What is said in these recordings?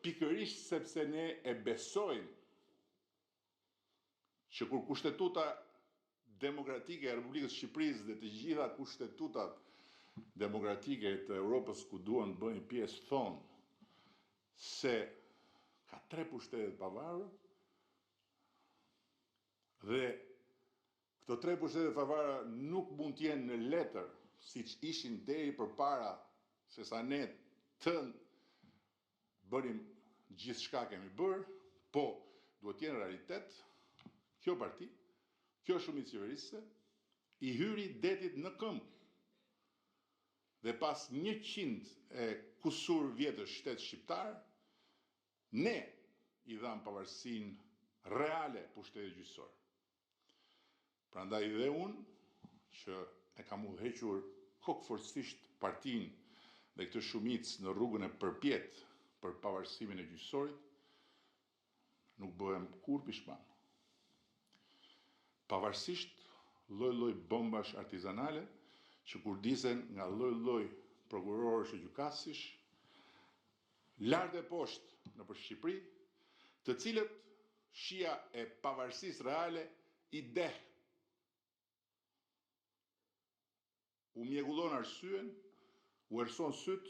pikërisht sepse ne e besojmë që kur kushtetuta demokratike e Republikës Shqipërisë dhe të gjitha kushtetutat demokratike të Europës ku duan të bëjnë pjesë thonë se ka 3 pushtete të pavarura dhe këto 3 pushtete të pavarura nuk mund të jenë në letër siç ishin deri përpara se sa ne të bënim gjithçka kemi bërë, po duhet të jenë realitet. Kjo parti, kjo shumicë qeverisëse, i hyri detit në këmbë. Dhe pas 100 e kusur vjetësh shtet shqiptar, ne i dham pavarësinë reale pushtetit gjyqësor. Prandaj dhe unë, që e kam udhëhequr kokëforcisht partinë dhe këtë shumicë në rrugën e përpjet për pavarësimin e gjyqësorit, nuk bëhem kur pishman. Pavarësisht lloj-lloj bombash artizanale që kurdisen nga lloj-lloj prokurorësh e gjykatësish, lart e poshtë nëpër Shqipëri, të cilët shija e pavarësisë reale i deh. U mjegullon arsyen, u erson syt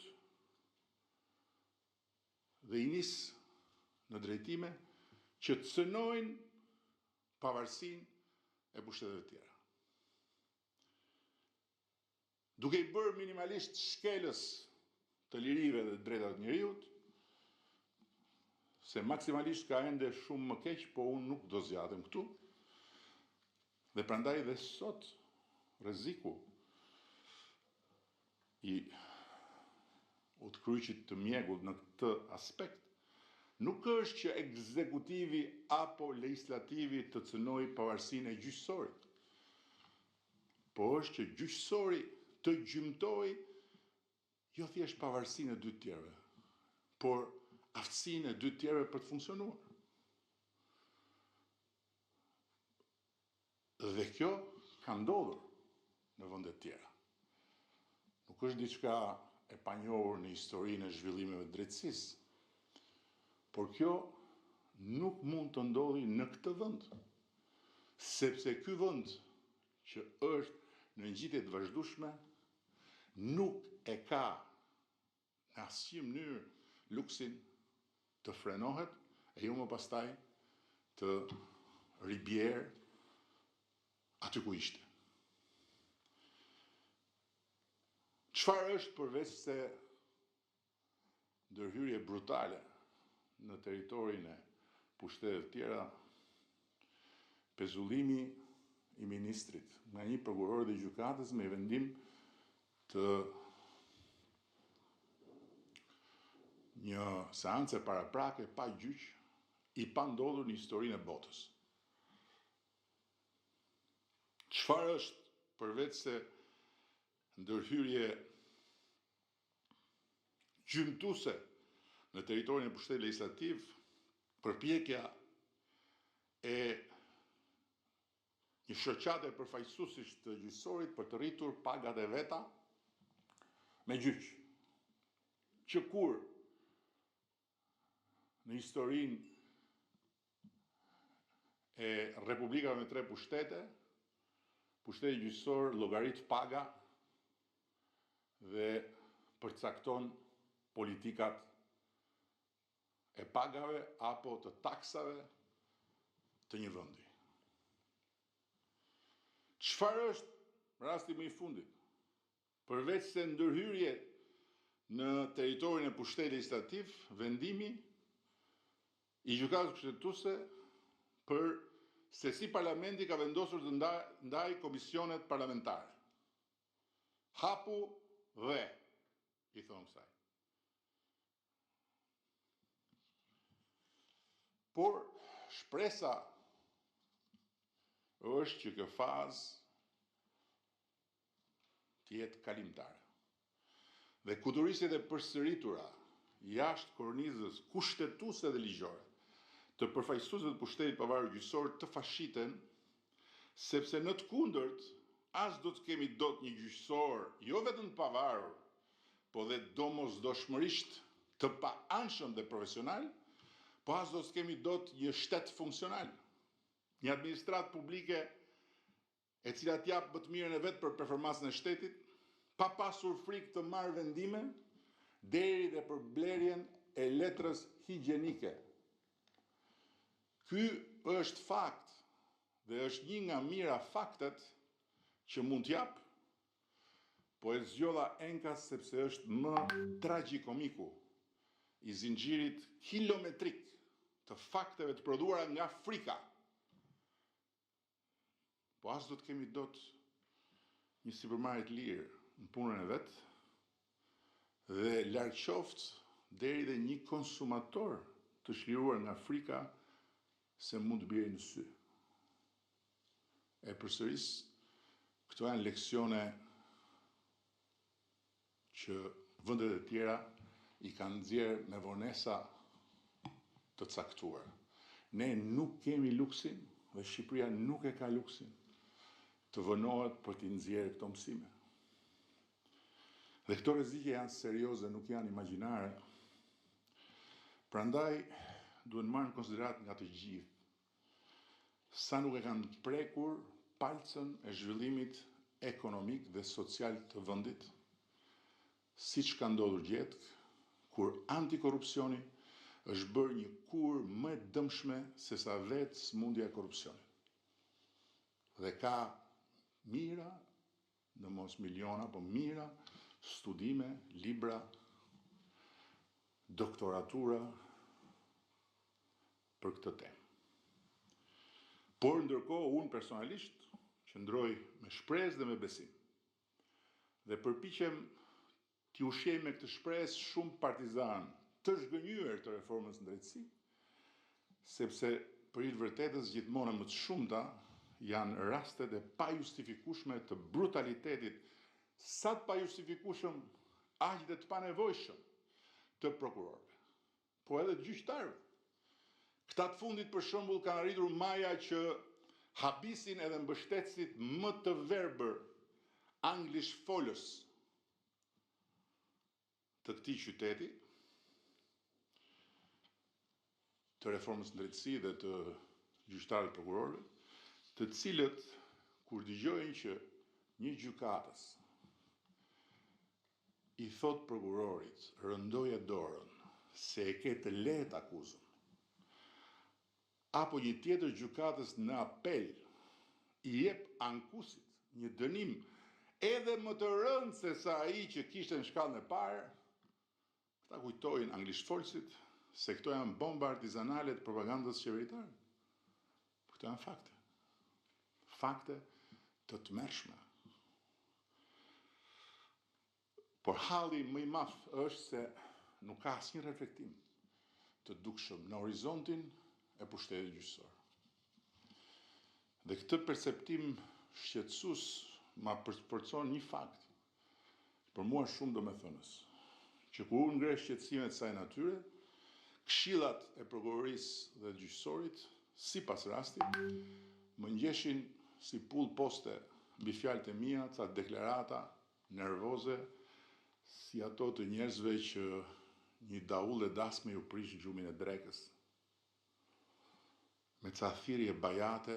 dhe i nis në drejtime që të cënojnë pavarësinë e pushteteve të tjera. Duke i bërë minimalisht shkelës të lirive dhe drejtave të njerëzit, se maksimalisht ka ende shumë më keq, po unë nuk do zgjatem këtu. Dhe prandaj dhe sot rreziku i utkryqit të mjegut në këtë aspekt nuk është që ekzekutivi apo legislativi të cënojë pavarësinë e gjyqësorit, po është që gjyqësori të gjymtoj jo thjesht pavarësinë e dy të tjerëve, por aftësinë e dy të tjerëve për të funksionuar. Dhe kjo ka ndodhur në vende të tjera. Nuk është diçka e panjohur në historinë e zhvillimeve të drejtësisë, por kjo nuk mund të ndodhi në këtë vend, sepse ky vend që është në ngjitje të vazhdueshme nuk e ka në asnjë mënyrë luksin të frenohet e jo më pastaj të ribjerë aty ku ishte. Çfarë është përveç se ndërhyrje brutale në territorin e pushteteve të tjera, pezullimi i ministrit nga një prokuror dhe gjykatës me vendim të një seance paraprake pa gjyq i pandodhur në historinë e botës. Çfarë është përveç se ndërhyrje gjymtuese në territorin e pushtetit legjislativ, përpjekja e një shoqate përfaqësuesish të gjyqësorit për të rritur pagat e veta me gjyq, që kur në historinë e republikave me 3 pushtete, pushteti gjyqësor llogarit paga dhe përcakton politikat e pagave apo të taksave të një vendi. Çfarë është rasti më i fundit? Përveç se ndërhyrje në territorin e pushtetit legjislativ, vendimi i gjykatës kushtetuese për se si parlamenti ka vendosur të ndajë komisionet parlamentare. Hapu dhe, i thonë kësaj. Por shpresa është që kjo fazë të jetë kalimtare. Dhe kuturisjet e përsëritura jashtë kornizës kushtetuese dhe ligjore të përfaqësuesve të pushtetit pavarur gjyqësor të fashiten, sepse në të kundërt as do të kemi dot një gjyqësor jo vetëm të pavarur, po dhe domosdoshmërisht të pa-anshëm dhe profesional, po as do s'kemi dot një shtet funksional. Një administratë publike e cila t'jap më të mirën e vet për performancën e shtetit, pa pasur frikë të marrë vendime, deri dhe për blerjen e letrës higjienike. Ky është fakt dhe është një nga mira faktet që mund t'jap, po e zgjodha enkas sepse është më tragjikomiku i zinxhirit kilometrik të fakteve të prodhuara nga frika. Po as do të kemi dot një sipërmarrje të lirë në punën e vet, dhe larg qoftë deri dhe një konsumator të shliruar nga frika se mund të bjerë në sy. E përsëris, këto janë leksione që vendet e tjera i kanë nxjerrë me vonesa të caktuar. Ne nuk kemi luksin, dhe Shqipëria nuk e ka luksin, të vënohet për t'i nxjerrë këto mësime. Dhe këto rrezike janë serioze, nuk janë imagjinare. Prandaj duhen marrë në konsiderat nga të gjithë sa nuk e kanë prekur palcën e zhvillimit ekonomik dhe social të vendit, siç ka ndodhur gjetk, kur antikorrupsioni është bërë një kurrë më e dëmshme se sa vetë smundja e korrupsionit. Dhe ka mira, në mos miliona, po mira, studime, libra, doktoratura për këtë temë. Por ndërkohë unë personalisht qëndroj me shpresë dhe me besim. Dhe përpiqem t'i ushqej me këtë shpresë shumë partizan të zhgënjur të reformës në drejtësi, sepse për i të vërtetës gjithmonë më të shumta janë rastet e pajustifikueshme të brutalitetit, sa të pajustifikueshëm aq dhe të panevojshëm të prokurorëve, po edhe të gjyqtarëve. Këta të fundit për shembull kanë arritur maja që habisin edhe mbështetësit më të verbër anglisht folës të këtij qyteti, të reformës në drejtësi dhe të gjyqtarëve prokurorëve, të cilët kur dëgjojnë që një gjykatës i thot prokurorit, rëndoje dorën se e ke të lehtë akuzën, apo një tjetër gjykatës në apel i jep ankusit një dënim edhe më të rëndë se sa ai që kishte në shkallën e parë, këta kujtojnë anglishfolësit se këto janë bomba artizanale të propagandës qeveritare. Këto janë fakte. Fakte të tmerrshme. Por halli më i madh është se nuk ka asnjë reflektim të dukshëm në horizontin e pushtetit gjyqësor. Dhe këtë perceptim shqetësues ma përforcon një fakt, për mua shumë domethënës, që kur unë ngre shqetësimet saj natyre, këshillat e prokurorisë dhe gjyqësorit, sipas rastit, më ngjeshin si pull poste mbi fjalët e mia, ca deklarata nervoze, si ato të njerëzve që një daull e dasme ju prish gjumin e drekës, me ca thirrje bajate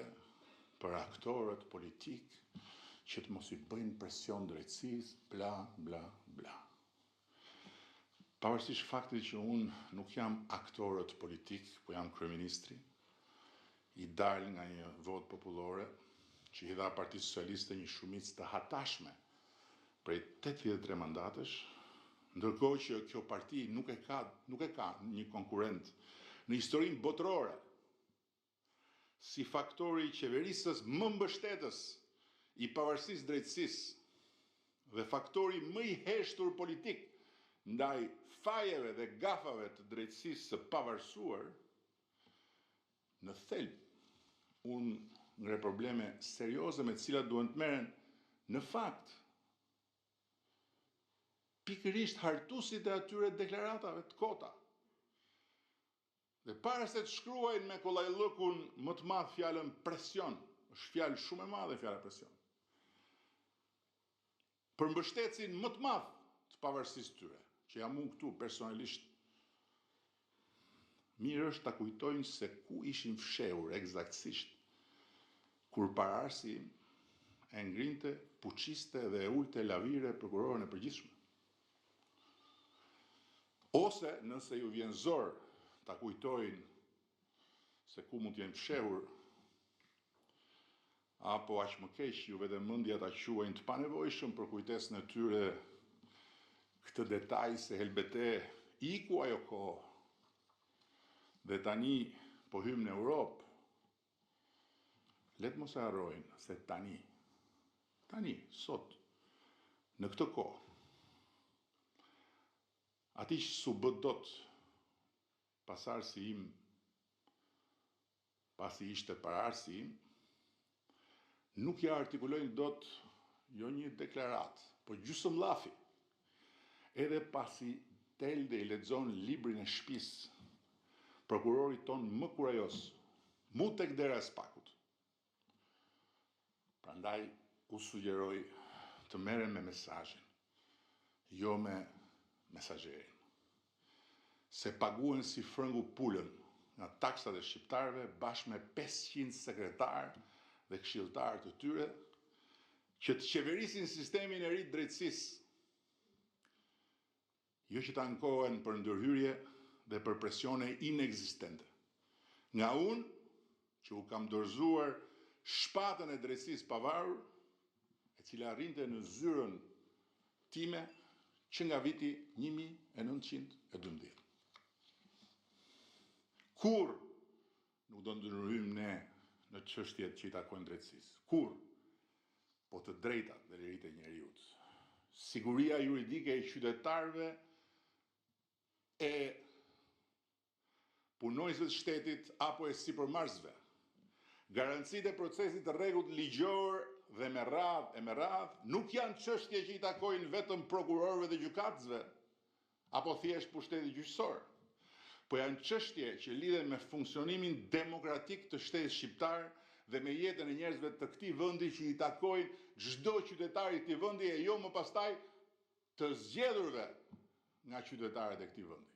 për aktorët politik që të mos i bëjnë presion drejtësisë, bla, bla, bla. Pavarësisht faktit që unë nuk jam aktorët politik, po jam kryeministri, i dal nga një votë popullore që i dha Partisë Socialiste një shumicë të hatashme prej 83 mandatesh, ndërkohë që kjo parti nuk e ka një konkurrent në historinë botërore si faktori i qeverisës më mbështetës i pavarësisë drejtësisë dhe faktori më i heshtur politik ndaj fajeve dhe gafave të drejtësisë së pavarësuar, në thelb unë ngre probleme serioze me të cilat duhen të merren në fakt pikërisht hartuesit e atyre deklaratave të kota. Dhe para se të shkruajnë me kollajllëkun më të madh fjalën presion, është fjalë shumë e madhe fjala presion, për mbështetësin më të madh të pavarësisë tyre, që jam unë këtu personalisht mirë është ta kujtojnë se ku ishin fshehur eksaktësisht kur paraarsi e ngrinte, puçiste dhe e ulte lavire prokurorën e përgjithshme. Ose nëse ju vjen zor ta kujtojnë se ku mund t'jenë fshehur, apo aq më keq ju vetëm mendja ta quajnë të panevojshëm për kujtesën e tyre këtë detaj se helbete iku ajo kohë dhe tani po hym në Europë, let mos e harrojnë se tani, sot, në këtë kohë, ati që s'u bë dot pasarsi im, pasi ishte paraarsi im, nuk ja artikulojnë dot jo një deklarat, po gjysmëllafi. Edhe pasi telde i lexon librin e shtëpisë, prokurori ton më kurajos, mu tek dera e spakut. Prandaj u sugjeroj të merrem me mesazhin, jo me mesazherin. Se paguen si frëngu pulën nga taksat e shqiptarëve bashkë me 500 sekretarë dhe këshilltarë të tyre që të qeverisin sistemin e ri të drejtësisë, jo që të ankohen për ndërhyrje dhe për presione inekzistente. Nga unë, që u kam dorëzuar shpatën e drejtësisë pavarur, e cila arrinte në zyrën time që nga viti 1912. Kur nuk do ndërhyjmë ne në çështjet që i takojnë drejtësisë. Kur? Po të drejtat dhe liritë e njeriut. Siguria juridike e qytetarëve e punojësve të shtetit apo e sipërmarrësve. Garancitë e procesit të rregullt ligjor dhe me radhë nuk janë çështje që i takojnë vetëm prokurorëve dhe gjykatësve apo thjesht pushtetit gjyqësor, po janë çështje që lidhen me funksionimin demokratik të shtetit shqiptar dhe me jetën e njerëzve të këtij vendi që i takojnë çdo qytetari i këtij vendi e jo më pastaj të zgjedhurve nga qytetarët e këtij vendi.